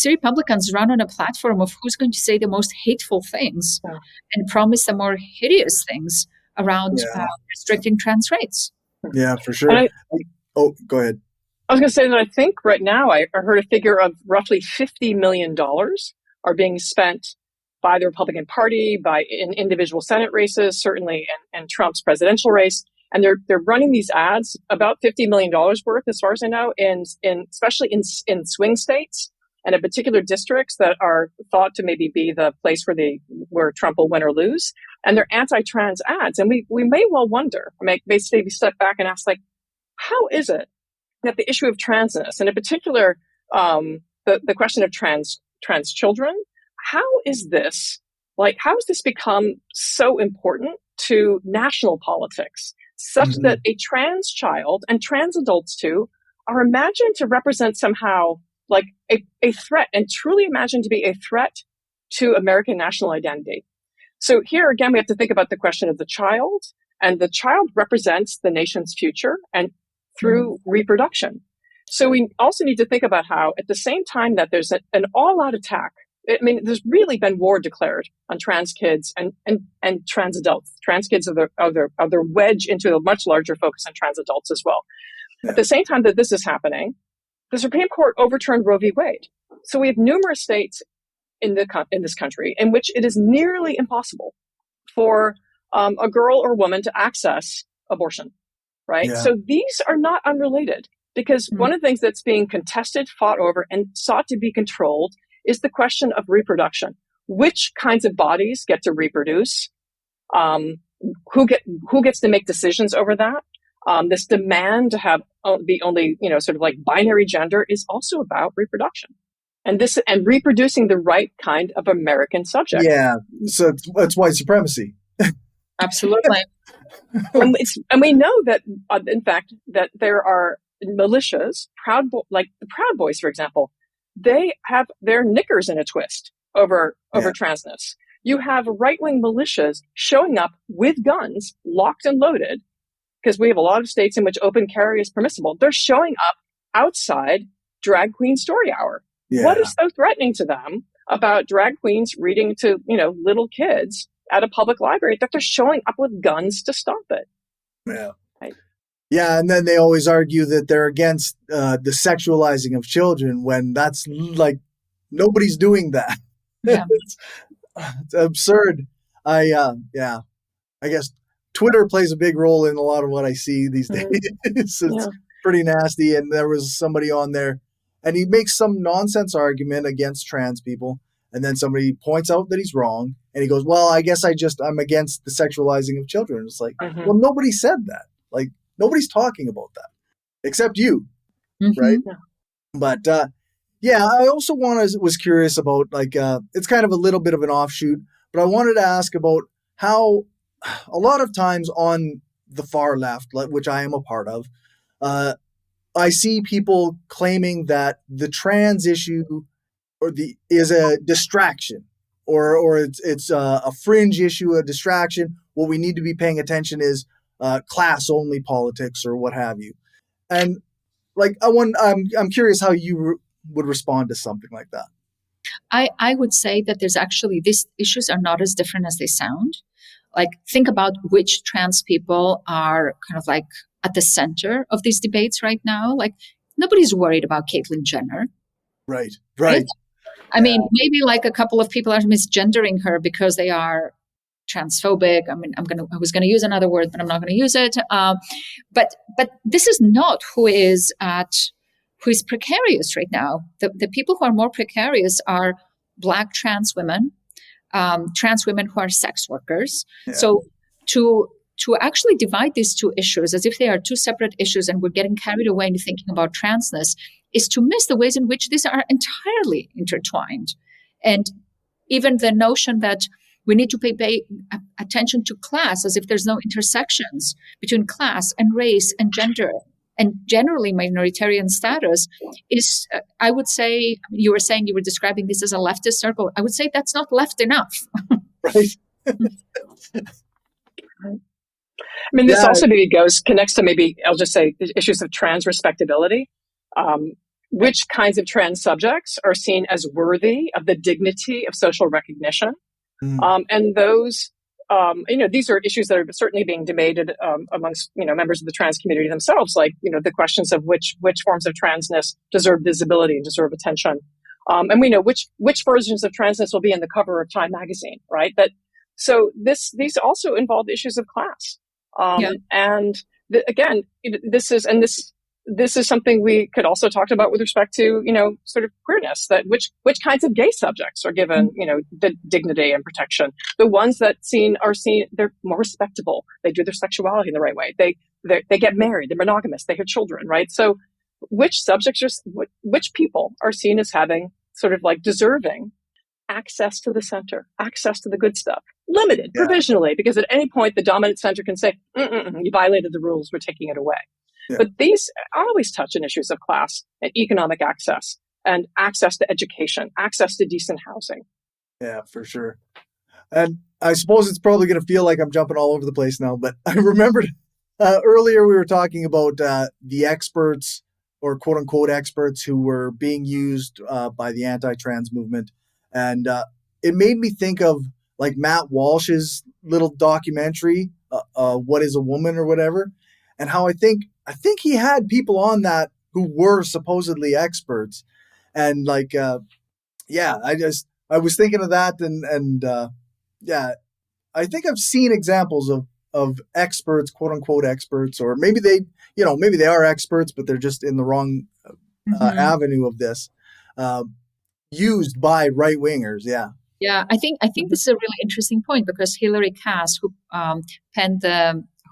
Republicans run on a platform of who's going to say the most hateful things and promise the more hideous things around restricting trans rights. Yeah, for sure. Go ahead. I was going to say that I think right now I heard a figure of roughly $50 million are being spent by the Republican Party, in individual Senate races, certainly in Trump's presidential race. And they're running these ads, about $50 million worth, as far as I know, especially in swing states and in particular districts that are thought to maybe be the place where Trump will win or lose. And they're anti-trans ads. And we may well wonder, maybe step back and ask, like, how is it that the issue of transness, and in particular the question of trans children, how has this become so important to national politics, such that a trans child and trans adults too are imagined to represent somehow like a threat, and truly imagined to be a threat to American national identity? So here again, we have to think about the question of the child, and the child represents the nation's future and through reproduction. So we also need to think about how, at the same time that there's an all-out attack, there's really been war declared on trans kids and trans adults. Trans kids are their wedge into a much larger focus on trans adults as well. Yeah. At the same time that this is happening, the Supreme Court overturned Roe v. Wade. So we have numerous states in this country in which it is nearly impossible for a girl or woman to access abortion, right? Yeah. So these are not unrelated, because one of the things that's being contested, fought over, and sought to be controlled is the question of reproduction. Which kinds of bodies get to reproduce? Who gets to make decisions over that? This demand to have the only, sort of like binary gender is also about reproduction. And reproducing the right kind of American subject. Yeah, so it's white supremacy. Absolutely. And we know that, in fact, that there are militias, like the Proud Boys, for example. They have their knickers in a twist over transness. You have right-wing militias showing up with guns, locked and loaded, because we have a lot of states in which open carry is permissible. They're showing up outside drag queen story hour. Yeah. What is so threatening to them about drag queens reading to, little kids at a public library that they're showing up with guns to stop it? Yeah. Right. Yeah, and then they always argue that they're against the sexualizing of children, when that's like, nobody's doing that. Yeah. It's absurd. I guess Twitter plays a big role in a lot of what I see these days. It's pretty nasty. And there was somebody on there, and he makes some nonsense argument against trans people, and then somebody points out that he's wrong, and he goes, well, I guess I'm against the sexualizing of children. It's like, well, nobody said that. Like, nobody's talking about that except you, right? Yeah. But I also was curious about, like, it's kind of a little bit of an offshoot, but I wanted to ask about how a lot of times on the far left, which I am a part of, I see people claiming that the trans issue is a distraction, or it's a fringe issue, a distraction. What we need to be paying attention is class only politics or what have you. And like, I'm curious how you would respond to something like that. I would say that there's actually, these issues are not as different as they sound. Like, think about which trans people are kind of like at the center of these debates right now. Like, nobody's worried about Caitlyn Jenner. Right. I mean, maybe like a couple of people are misgendering her because they are transphobic. I mean, I was going to use another word, but I'm not going to use it. But this is not who is precarious right now. The people who are more precarious are Black trans women who are sex workers. Yeah. So to actually divide these two issues as if they are two separate issues, and we're getting carried away into thinking about transness, is to miss the ways in which these are entirely intertwined. And Even the notion that we need to pay attention to class, as if there's no intersections between class and race and gender and generally minoritarian status, is, I would say, you were saying you were describing this as a leftist circle. I would say that's not left enough. Right. I mean, this also maybe connects to maybe, I'll just say, the issues of trans respectability. Which kinds of trans subjects are seen as worthy of the dignity of social recognition? And those, these are issues that are certainly being debated amongst, members of the trans community themselves, like, the questions of which forms of transness deserve visibility and deserve attention. And we know which versions of transness will be in the cover of Time magazine, right? So these also involve issues of class. And again, this is something we could also talk about with respect to, sort of queerness, that which kinds of gay subjects are given, the dignity and protection. The ones that are seen, they're more respectable. They do their sexuality in the right way. They get married. They're monogamous. They have children, right? So which people are seen as having sort of like deserving access to the center, access to the good stuff, limited provisionally, because at any point the dominant center can say, you violated the rules, we're taking it away. Yeah. But these always touch on issues of class and economic access and access to education, access to decent housing. Yeah, for sure. And I suppose it's probably going to feel like I'm jumping all over the place now, but I remembered earlier we were talking about the experts, or quote unquote experts, who were being used by the anti-trans movement. And it made me think of like Matt Walsh's little documentary, What is a Woman or whatever, and how I think he had people on that who were supposedly experts. And like, I was thinking of that, and I think I've seen examples of experts, quote unquote experts, or maybe they are experts, but they're just in the wrong avenue of this, used by right wingers. Yeah. Yeah, I think this is a really interesting point, because Hilary Cass, who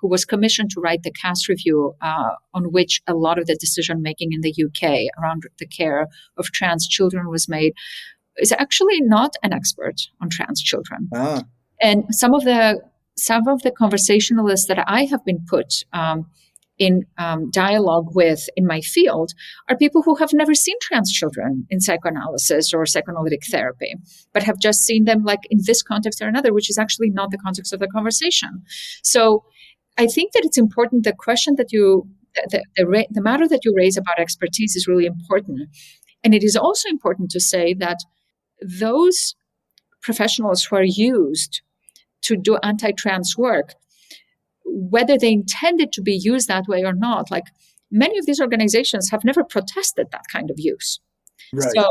who was commissioned to write the Cass Review, on which a lot of the decision making in the UK around the care of trans children was made, is actually not an expert on trans children. And some of the conversationalists that I have been put in dialogue with in my field are people who have never seen trans children in psychoanalysis or psychoanalytic therapy, but have just seen them like in this context or another, which is actually not the context of the conversation. So I think that it's important. The question that the matter that you raise about expertise is really important. And it is also important to say that those professionals who are used to do anti-trans work, whether they intended to be used that way or not, like many of these organizations have never protested that kind of use. Right. So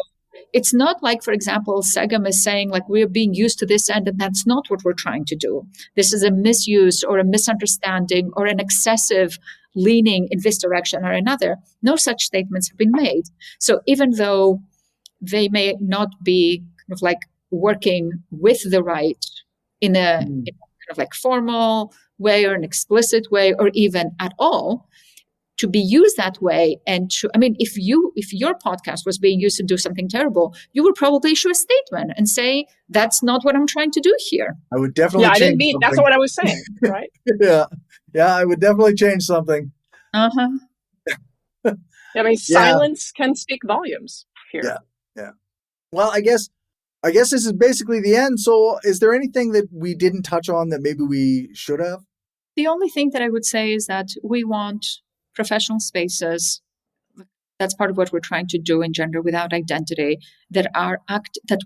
it's not like, for example, SEGAM is saying like we're being used to this end, and that's not what we're trying to do. This is a misuse or a misunderstanding or an excessive leaning in this direction or another. No such statements have been made. So even though they may not be kind of like working with the right in a kind of like formal way or an explicit way or even at all, to be used that way. And if your podcast was being used to do something terrible, you would probably issue a statement and say, that's not what I'm trying to do here. I would definitely change something. That's what I was saying, right? Yeah, I would definitely change something. Silence can speak volumes here. Yeah. Well, I guess this is basically the end. So is there anything that we didn't touch on that maybe we should have? The only thing that I would say is that we want professional spaces. That's part of what we're trying to do in Gender Without Identity, that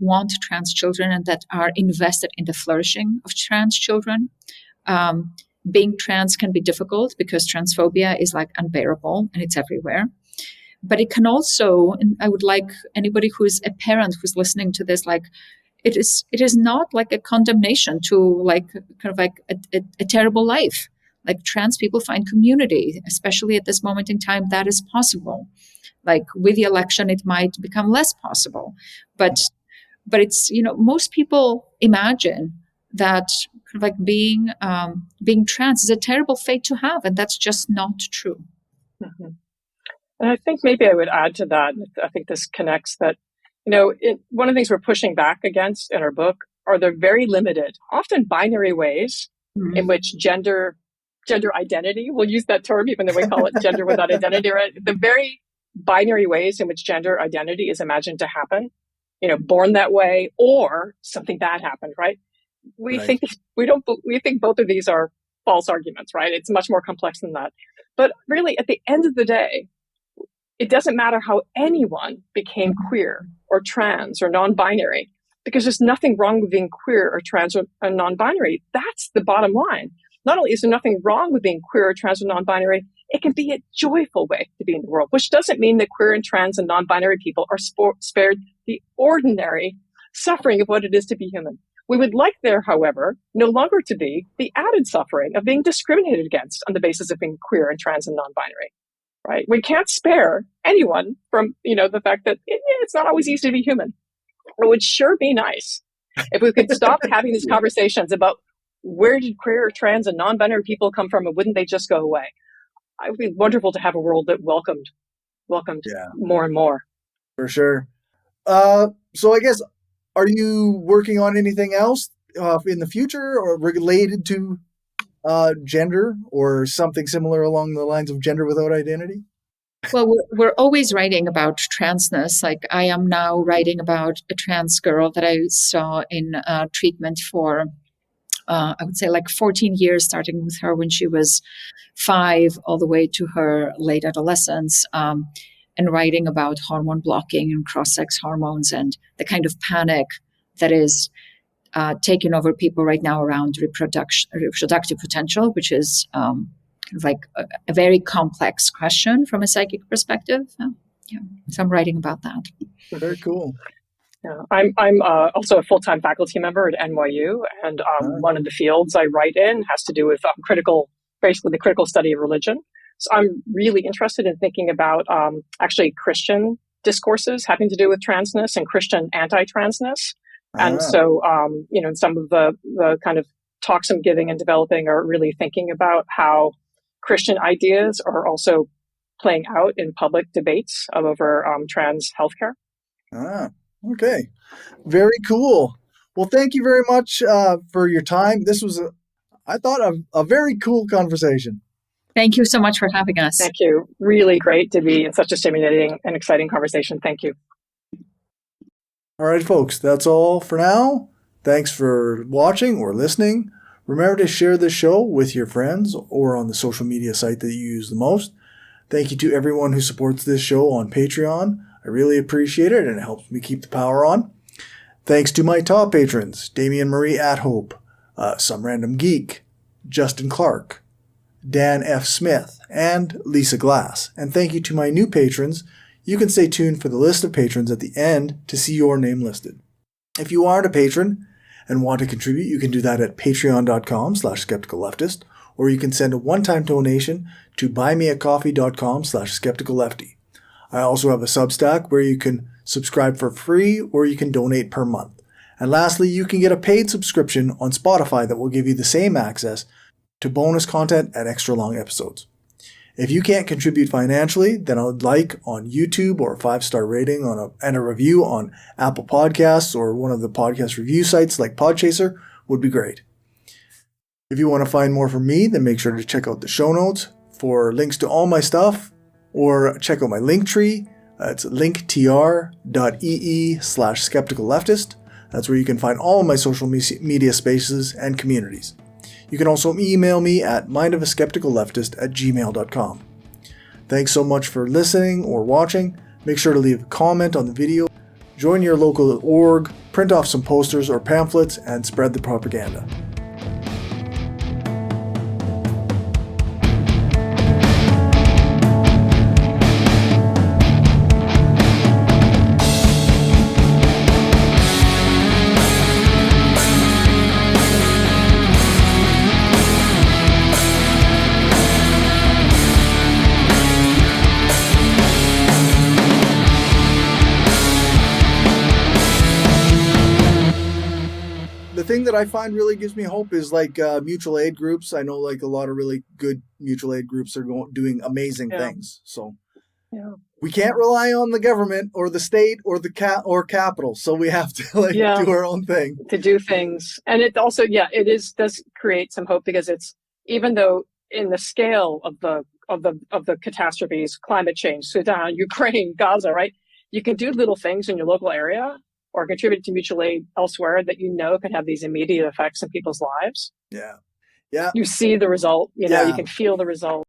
want trans children and that are invested in the flourishing of trans children. Being trans can be difficult because transphobia is like unbearable and it's everywhere. But it can also, and I would like anybody who's a parent who's listening to this, like it is not like a condemnation to like kind of like a terrible life. Like trans people find community, especially at this moment in time, that is possible. Like with the election, it might become less possible. But it's, most people imagine that kind of like being trans is a terrible fate to have. And that's just not true. Mm-hmm. And I think maybe I would add to that, I think this connects that, one of the things we're pushing back against in our book are the very limited, often binary ways in which gender identity, we'll use that term even though we call it gender without identity, right? The very binary ways in which gender identity is imagined to happen, born that way or something bad happened, right? We think both of these are false arguments, right? It's much more complex than that. But really, at the end of the day, it doesn't matter how anyone became queer or trans or non-binary, because there's nothing wrong with being queer or trans or non-binary. That's the bottom line. Not only is there nothing wrong with being queer or trans or non-binary, it can be a joyful way to be in the world, which doesn't mean that queer and trans and non-binary people are spared the ordinary suffering of what it is to be human. We would like there, however, no longer to be the added suffering of being discriminated against on the basis of being queer and trans and non-binary, right? We can't spare anyone from, the fact that it's not always easy to be human. It would sure be nice if we could stop having these conversations about where did queer, trans, and non-binary people come from, and wouldn't they just go away? It would be wonderful to have a world that welcomed more and more. For sure. So I guess, are you working on anything else in the future or related to gender or something similar along the lines of gender without identity? Well, we're always writing about transness. Like I am now writing about a trans girl that I saw in treatment for, I would say 14 years, starting with her when she was 5 all the way to her late adolescence, and writing about hormone blocking and cross-sex hormones and the kind of panic that is taking over people right now around reproductive potential, which is a very complex question from a psychic perspective. So I'm writing about that. Very cool. Yeah, I'm also a full-time faculty member at NYU, and one of the fields I write in has to do with basically the critical study of religion. So I'm really interested in thinking about actually Christian discourses having to do with transness and Christian anti-transness. And so, some of the kind of talks I'm giving and developing are really thinking about how Christian ideas are also playing out in public debates over trans healthcare. Okay. Very cool. Well, thank you very much for your time. This was, I thought, a very cool conversation. Thank you so much for having us. Thank you. Really great to be in such a stimulating and exciting conversation. Thank you. All right, folks, that's all for now. Thanks for watching or listening. Remember to share this show with your friends or on the social media site that you use the most. Thank you to everyone who supports this show on Patreon. I really appreciate it, and it helps me keep the power on. Thanks to my top patrons, Damian Marie Athope, Some Random Geek, Justin Clark, Dan F. Smith, and Lisa Glass. And thank you to my new patrons. You can stay tuned for the list of patrons at the end to see your name listed. If you aren't a patron and want to contribute, you can do that at patreon.com/skepticalleftist, or you can send a one-time donation to buymeacoffee.com/skepticallefty. I also have a Substack where you can subscribe for free or you can donate per month. And lastly, you can get a paid subscription on Spotify that will give you the same access to bonus content and extra long episodes. If you can't contribute financially, then a like on YouTube or a 5-star rating and a review on Apple Podcasts or one of the podcast review sites like Podchaser would be great. If you want to find more from me, then make sure to check out the show notes for links to all my stuff, or check out my Linktree. It's linktr.ee/skepticalleftist. That's where you can find all of my social media spaces and communities. You can also email me at mindofaskepticalleftist@gmail.com. Thanks so much for listening or watching. Make sure to leave a comment on the video, join your local org, print off some posters or pamphlets, and spread the propaganda. The thing that I find really gives me hope is mutual aid groups. I know a lot of really good mutual aid groups are doing amazing things. So Yeah. We can't rely on the government or the state or the capital, so we have to do our own thing to do things. And it also, does create some hope, because it's, even though in the scale of the catastrophes, climate change, Sudan, Ukraine, Gaza, right? You can do little things in your local area or contribute to mutual aid elsewhere that can have these immediate effects in people's lives. Yeah. You see the result, you can feel the result.